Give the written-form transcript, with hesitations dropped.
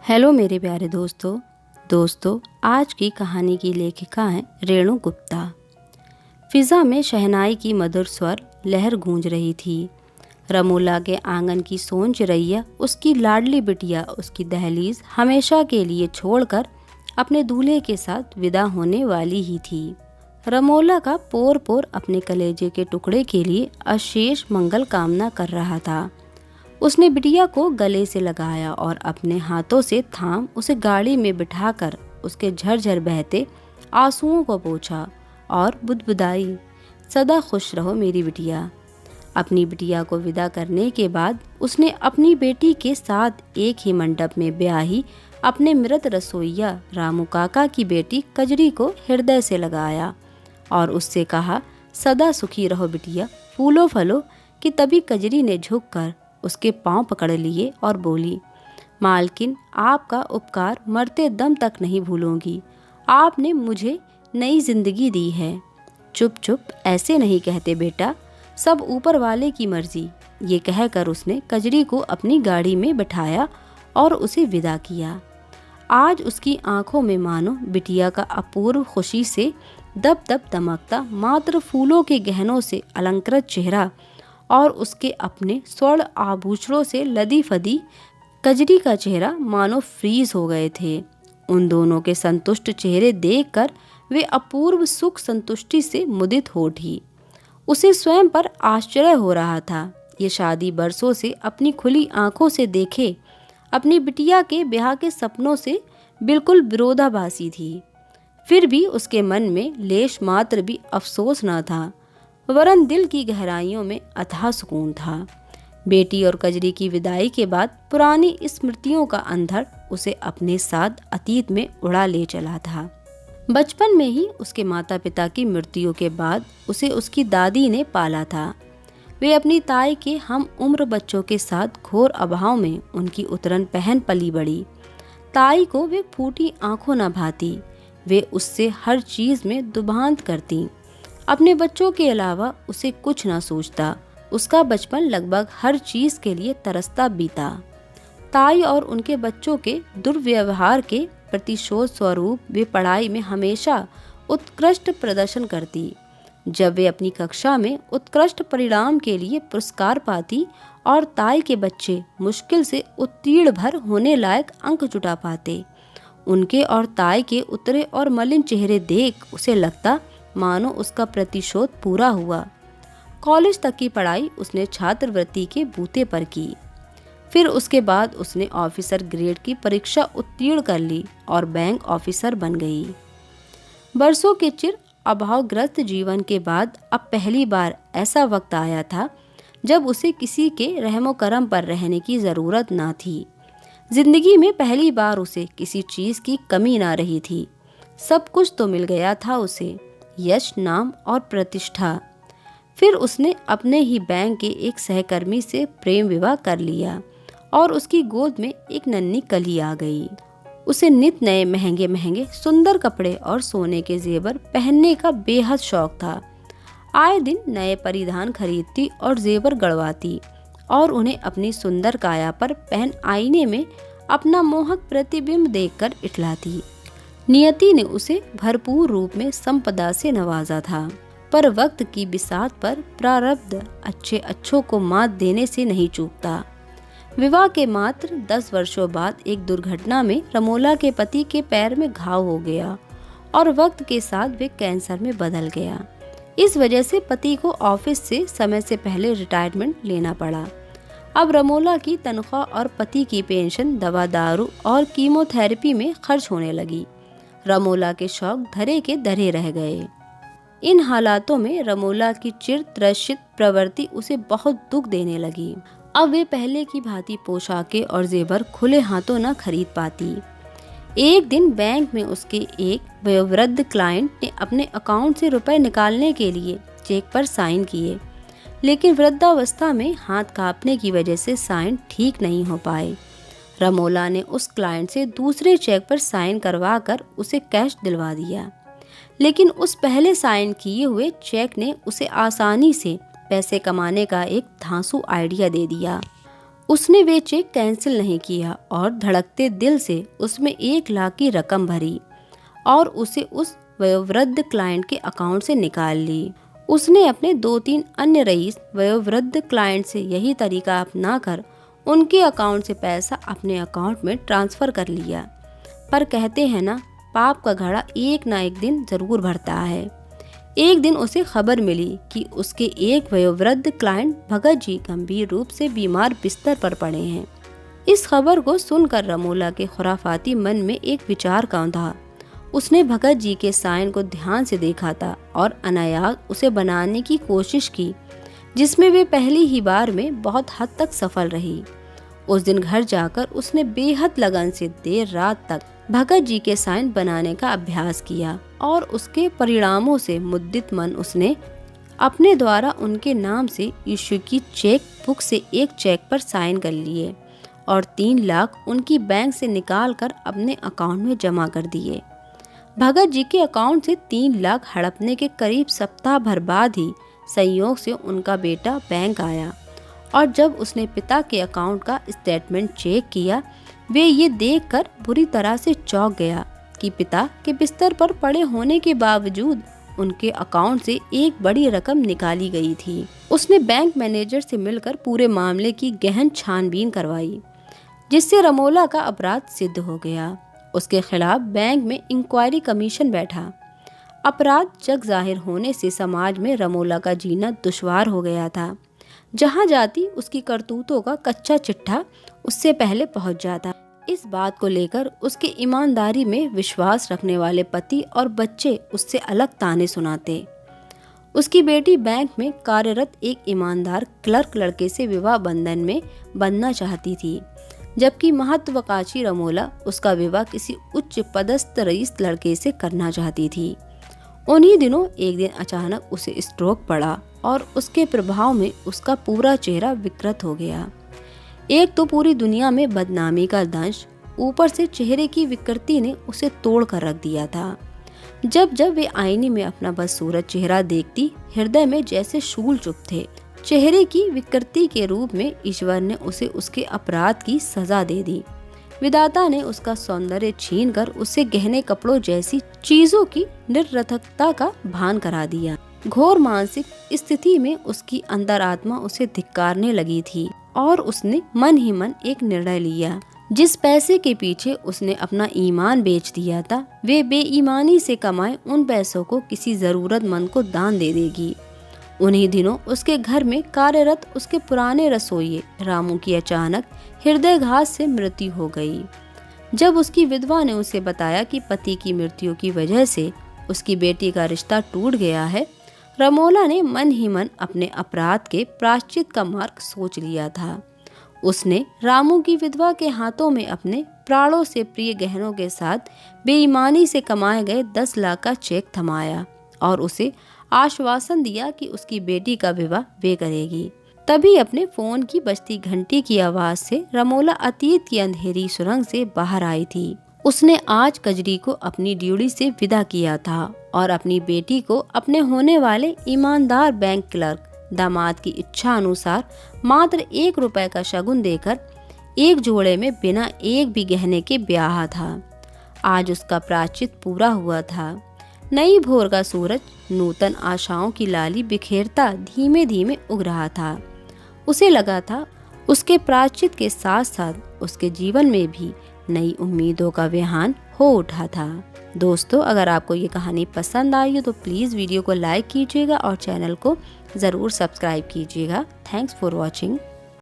Hello मेरे प्यारे दोस्तों आज की कहानी की लेखिका हैं रेणु गुप्ता। फिज़ा में शहनाई की मधुर स्वर लहर गूंज रही थी। रमोला के आंगन की सोन चिरैया, उसकी लाडली बिटिया, उसकी दहलीज हमेशा के लिए छोड़कर अपने दूल्हे के साथ विदा होने वाली ही थी। रमोला का पोर पोर अपने कलेजे के टुकड़े के लिए अशेष मंगल कामना कर रहा था। उसने बिटिया को गले से लगाया और अपने हाथों से थाम उसे गाड़ी में बिठाकर उसके झरझर बहते आंसुओं को पोंछा और बुदबुदाई, सदा खुश रहो मेरी बिटिया। अपनी बिटिया को विदा करने के बाद उसने अपनी बेटी के साथ एक ही मंडप में ब्याही अपने मृत रसोइया रामू काका की बेटी कजरी को हृदय से लगाया और उससे कहा, सदा सुखी रहो बिटिया, फूलो फलो। कि तभी कजरी ने झुककर उसके पांव पकड़ लिए और बोली, मालकिन, आपका उपकार मरते दम तक नहीं भूलूंगी। आपने मुझे नई जिंदगी दी है। चुप चुप, ऐसे नहीं कहते बेटा, सब ऊपर वाले की मर्जी। ये कहकर उसने कजरी को अपनी गाड़ी में बिठाया और उसे विदा किया। आज उसकी आंखों में मानो बिटिया का अपूर्व खुशी से दब दब दमकता मात्र फूलों के गहनों से अलंकृत चेहरा और उसके अपने स्वर्ण आभूषणों से लदी फदी कजरी का चेहरा मानो फ्रीज हो गए थे। उन दोनों के संतुष्ट चेहरे देखकर वे अपूर्व सुख संतुष्टि से मुदित हो उठी। उसे स्वयं पर आश्चर्य हो रहा था। ये शादी बरसों से अपनी खुली आंखों से देखे अपनी बिटिया के ब्याह के सपनों से बिल्कुल विरोधाभासी थी। फिर भी उसके मन में लेश मात्र भी अफसोस न था, वरन दिल की गहराइयों में अथाह सुकून था। बेटी और कजरी की विदाई के बाद पुरानी स्मृतियों का अंधड़ उसे अपने साथ अतीत में उड़ा ले चला था। बचपन में ही उसके माता पिता की मृत्यु के बाद उसे उसकी दादी ने पाला था। वे अपनी ताई के हम उम्र बच्चों के साथ घोर अभाव में उनकी उतरन पहन पली बड़ी। ताई को वे फूटी आंखों न भाती, वे उससे हर चीज में दुभांत करती। अपने बच्चों के अलावा उसे कुछ न सोचता। उसका बचपन लगभग हर चीज के लिए तरसता बीता। ताई और उनके बच्चों के दुर्व्यवहार के प्रतिशोध स्वरूप वे पढ़ाई में हमेशा उत्कृष्ट प्रदर्शन करती। जब वे अपनी कक्षा में उत्कृष्ट परिणाम के लिए पुरस्कार पाती और ताई के बच्चे मुश्किल से उत्तीर्ण भर होने लायक अंक जुटा पाते, उनके और ताई के उतरे और मलिन चेहरे देख उसे लगता मानो उसका प्रतिशोध पूरा हुआ। कॉलेज तक की पढ़ाई उसने छात्रवृत्ति के बूते पर की। फिर उसके बाद उसने ऑफिसर ग्रेड की परीक्षा उत्तीर्ण कर ली और बैंक ऑफिसर बन गई। बरसों के चिर अभावग्रस्त जीवन के बाद अब पहली बार ऐसा वक्त आया था जब उसे किसी के रहमो करम पर रहने की जरूरत ना थी। जिंदगी में पहली बार उसे किसी चीज की कमी ना रही थी। सब कुछ तो मिल गया था उसे, यश, नाम और प्रतिष्ठा। फिर उसने अपने ही बैंक के एक सहकर्मी से प्रेम विवाह कर लिया और उसकी गोद में एक नन्ही कली आ गई। उसे नित नए महंगे महंगे सुंदर कपड़े और सोने के जेवर पहनने का बेहद शौक था। आए दिन नए परिधान खरीदती और जेवर गड़वाती और उन्हें अपनी सुंदर काया पर पहन आईने में अपना मोहक प्रतिबिंब देखकर इठलाती। नियति ने उसे भरपूर रूप में संपदा से नवाजा था, पर वक्त की बिसात पर प्रारब्ध अच्छे अच्छों को मात देने से नहीं चूकता। विवाह के मात्र 10 वर्षों बाद एक दुर्घटना में रमोला के पति के पैर में घाव हो गया और वक्त के साथ वे कैंसर में बदल गया। इस वजह से पति को ऑफिस से समय से पहले रिटायरमेंट लेना पड़ा। अब रमोला की तनख्वाह और पति की पेंशन दवा दारू और कीमोथेरेपी में खर्च होने लगी। रमोला के शौक धरे के धरे रह गए। इन हालातों में रमोला की चिर त्रसित प्रवृत्ति उसे बहुत दुख देने लगी। अब वे पहले की भांति पोशाकें और जेवर खुले हाथों न खरीद पाती। एक दिन बैंक में उसके एक वयोवृद्ध क्लाइंट ने अपने अकाउंट से रुपए निकालने के लिए चेक पर साइन किए, लेकिन वृद्धावस्था में हाथ कांपने की वजह से साइन ठीक नहीं हो पाए। रमोला ने उस क्लाइंट से दूसरे चेक पर साइन करवा कर उसे कैश दिलवा दिया, लेकिन उस पहले साइन किए हुए चेक ने उसे आसानी से पैसे कमाने का एक धांसू आइडिया दे दिया। उसने वे चेक कैंसिल नहीं किया और धड़कते दिल से उसमें 1 लाख की रकम भरी और उसे उस वयोवृद्ध क्लाइंट के अकाउंट से निकाल ली। उसने अपने 2-3 अन्य रईस वयोवृद्ध क्लाइंट से यही तरीका अपनाकर उनके अकाउंट से पैसा अपने अकाउंट में ट्रांसफ़र कर लिया। पर कहते हैं ना, पाप का घड़ा एक ना एक दिन ज़रूर भरता है। एक दिन उसे खबर मिली कि उसके एक वयोवृद्ध क्लाइंट भगत जी गंभीर रूप से बीमार बिस्तर पर पड़े हैं। इस खबर को सुनकर रमोला के खुराफाती मन में एक विचार कौंधा। उसने भगत जी के साइन को ध्यान से देखा था और अनायास उसे बनाने की कोशिश की, जिसमें वे पहली ही बार में बहुत हद तक सफल रही। उस दिन घर जाकर उसने बेहद लगन से देर रात तक भगत जी के साइन बनाने का अभ्यास किया और उसके परिणामों से मुद्दित मन उसने अपने द्वारा उनके नाम से इश्यू की चेक बुक से एक चेक पर साइन कर लिए और 3 लाख उनकी बैंक से निकालकर अपने अकाउंट में जमा कर दिए। भगत जी के अकाउंट से 3 लाख हड़पने के करीब सप्ताह भर बाद ही संयोग से उनका बेटा बैंक आया और जब उसने पिता के अकाउंट का स्टेटमेंट चेक किया, वे ये देखकर बुरी तरह से चौंक गया कि पिता के बिस्तर पर पड़े होने के बावजूद उनके अकाउंट से एक बड़ी रकम निकाली गई थी। उसने बैंक मैनेजर से मिलकर पूरे मामले की गहन छानबीन करवाई, जिससे रमोला का अपराध सिद्ध हो गया। उसके खिलाफ बैंक में इंक्वायरी कमीशन बैठा। अपराध जग जाहिर होने से समाज में रमोला का जीना दुश्वार हो गया था। जहां जाती उसकी करतूतों का कच्चा चिट्ठा उससे पहले पहुंच जाता। इस बात को लेकर उसके ईमानदारी में विश्वास रखने वाले पति और बच्चे उससे अलग ताने सुनाते। उसकी बेटी बैंक में कार्यरत एक ईमानदार क्लर्क लड़के से विवाह बंधन में बंधना चाहती थी, जबकि महत्वाकांक्षी रमोला उसका विवाह किसी उच्च पदस्थ रईस लड़के से करना चाहती थी। उन्हीं दिनों एक दिन अचानक उसे स्ट्रोक पड़ा और उसके प्रभाव में उसका पूरा चेहरा विकृत हो गया। एक तो पूरी दुनिया में बदनामी का दंश, ऊपर से चेहरे की विकृति ने उसे तोड़ कर रख दिया था। जब जब वे आईने में अपना बदसूरत चेहरा देखती, हृदय में जैसे शूल चुभते। चेहरे की विकृति के रूप में ईश्वर ने उसे उसके अपराध की सजा दे दी। विधाता ने उसका सौंदर्य छीनकर उसे गहने कपड़ों जैसी चीजों की निरर्थकता का भान करा दिया। घोर मानसिक स्थिति में उसकी अंतरात्मा उसे धिक्कारने लगी थी और उसने मन ही मन एक निर्णय लिया। जिस पैसे के पीछे उसने अपना ईमान बेच दिया था, वे बेईमानी से कमाए उन पैसों को किसी जरूरतमंद को दान दे देगी। उन्हीं दिनों उसके घर में कार्यरत उसके पुराने रसोइये रामू की अचानक हृदयघात से मृत्यु हो गई। जब उसकी विधवा ने उसे बताया कि पति की मृत्यु की वजह से उसकी बेटी का रिश्ता टूट गया है, रमोला ने मन ही मन अपने अपराध के प्रायश्चित का मार्ग सोच लिया था। उसने रामू की विधवा के हाथों में अपने प्राणों से प्रिय गहनों के साथ बेईमानी से कमाए गए 10 लाख का चेक थमाया और उसे आश्वासन दिया कि उसकी बेटी का विवाह वे करेगी। तभी अपने फोन की बजती घंटी की आवाज से रमोला अतीत की अंधेरी सुरंग से बाहर आई थी। उसने आज कजरी को अपनी ड्यूटी से विदा किया था और अपनी बेटी को अपने होने वाले ईमानदार बैंक क्लर्क दामाद की इच्छा अनुसार मात्र 1 रुपए का शगुन देकर एक जोड़े में बिना एक भी गहने के ब्याह था। आज उसका प्रायश्चित पूरा हुआ था। नई भोर का सूरज नूतन आशाओं की लाली बिखेरता धीमे धीमे उग रहा था। उसे लगा था उसके प्रायश्चित के साथ साथ उसके जीवन में भी नई उम्मीदों का विहान हो उठा था। दोस्तों, अगर आपको ये कहानी पसंद आई हो तो प्लीज़ वीडियो को लाइक कीजिएगा और चैनल को ज़रूर सब्सक्राइब कीजिएगा। Thanks for watching.